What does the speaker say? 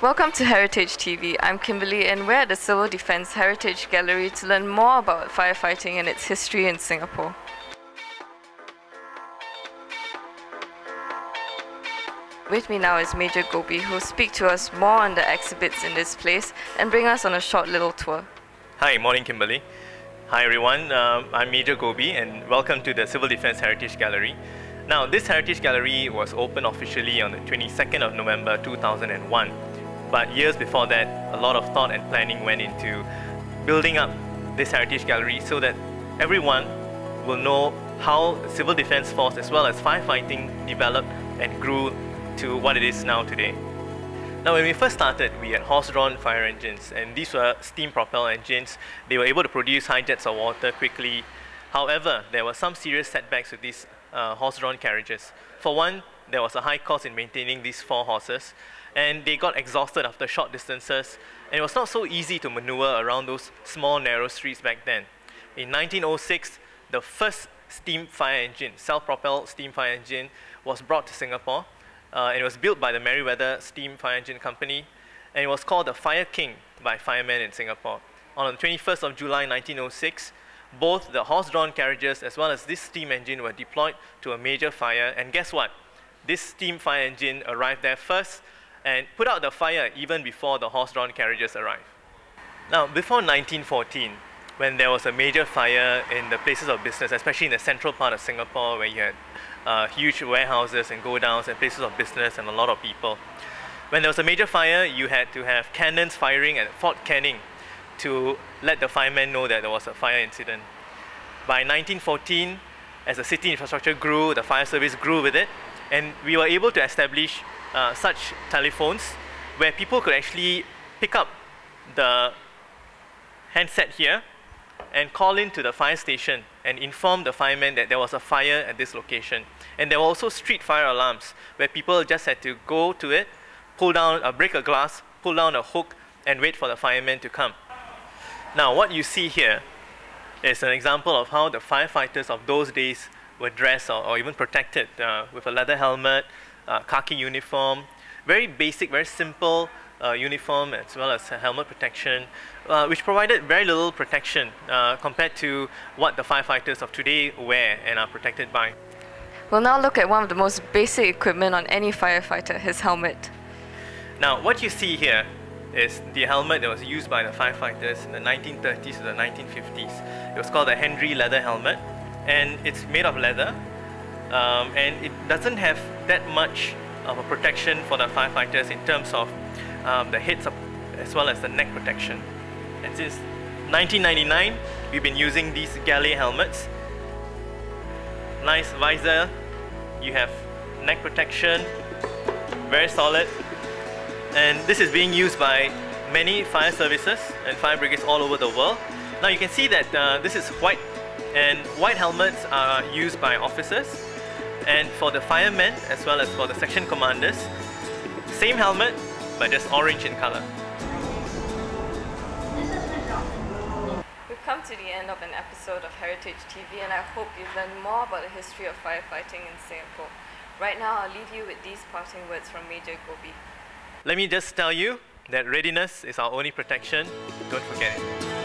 Welcome to Heritage TV. I'm Kimberly and we're at the Civil Defence Heritage Gallery to learn more about firefighting and its history in Singapore. With me now is Major Gobi, who will speak to us more on the exhibits in this place and bring us on a short little tour. Hi, morning Kimberly. Hi everyone, I'm Major Gobi and welcome to the Civil Defence Heritage Gallery. Now, this Heritage Gallery was opened officially on the 22nd of November 2001. But years before that, a lot of thought and planning went into building up this Heritage Gallery so that everyone will know how the Civil Defence Force as well as firefighting developed and grew to what it is now today. Now, when we first started, we had horse-drawn fire engines, and these were steam-propelled engines. They were able to produce high jets of water quickly. However, there were some serious setbacks with these horse-drawn carriages. For one, there was a high cost in maintaining these 4 horses, and they got exhausted after short distances, and it was not so easy to maneuver around those small, narrow streets back then. In 1906, the first steam fire engine, self-propelled steam fire engine, was brought to Singapore. And it was built by the Merryweather Steam Fire Engine Company, and it was called the Fire King by firemen in Singapore. On the 21st of July 1906, both the horse-drawn carriages as well as this steam engine were deployed to a major fire, and guess what? This steam fire engine arrived there first and put out the fire even before the horse-drawn carriages arrived. Now, before 1914, when there was a major fire in the places of business, especially in the central part of Singapore where you had huge warehouses and go-downs and places of business and a lot of people. When there was a major fire, you had to have cannons firing at Fort Canning to let the firemen know that there was a fire incident. By 1914, as the city infrastructure grew, the fire service grew with it, and we were able to establish such telephones where people could actually pick up the handset here and call in to the fire station and inform the firemen that there was a fire at this location. And there were also street fire alarms where people just had to go to it, pull down, break a glass, pull down a hook, and wait for the firemen to come. Now, what you see here is an example of how the firefighters of those days were dressed or even protected with a leather helmet, khaki uniform, very basic, very simple uniform as well as helmet protection, which provided very little protection compared to what the firefighters of today wear and are protected by. We'll now look at one of the most basic equipment on any firefighter, his helmet. Now, what you see here is the helmet that was used by the firefighters in the 1930s to the 1950s. It was called the Henry leather helmet, and it's made of leather, and it doesn't have that much of a protection for the firefighters in terms of the heads as well as the neck protection. And since 1999, we've been using these galley helmets. Nice visor, you have neck protection, very solid, and this is being used by many fire services and fire brigades all over the world. Now you can see that this is white, and white helmets are used by officers, and for the firemen as well as for the section commanders, same helmet but just orange in color. We've come to the end of an episode of Heritage TV, and I hope you've learned more about the history of firefighting in Singapore. Right now, I'll leave you with these parting words from Major Gobi. Let me just tell you that readiness is our only protection. Don't forget it.